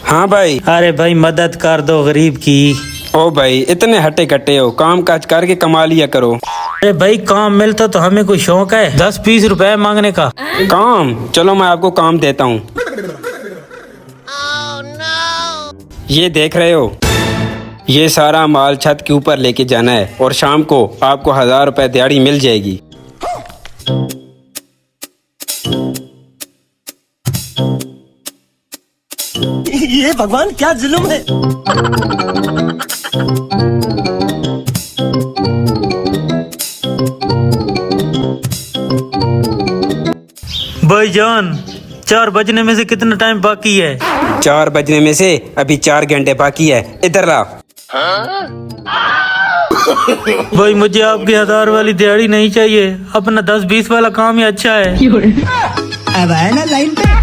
हाँ भाई। अरे भाई मदद कर दो गरीब की। ओ भाई इतने हट्टे कट्टे हो, काम काज करके कमा लिया करो। अरे भाई काम मिलता तो हमें कोई शौक है 10-20 रुपए मांगने का। काम? चलो मैं आपको काम देता हूँ। ये देख रहे हो, ये सारा माल छत के ऊपर लेके जाना है और शाम को आपको 1000 रुपए दिहाड़ी मिल जाएगी। ये भगवान क्या जुल्म है। भाईजान 4 बजने में से कितना टाइम बाकी है? 4 बजने में से अभी 4 घंटे बाकी है। इधर ला। भाई मुझे आपकी 1000 वाली दिहाड़ी नहीं चाहिए, अपना 10-20 वाला काम ही अच्छा है। अब है ना लाइन पे।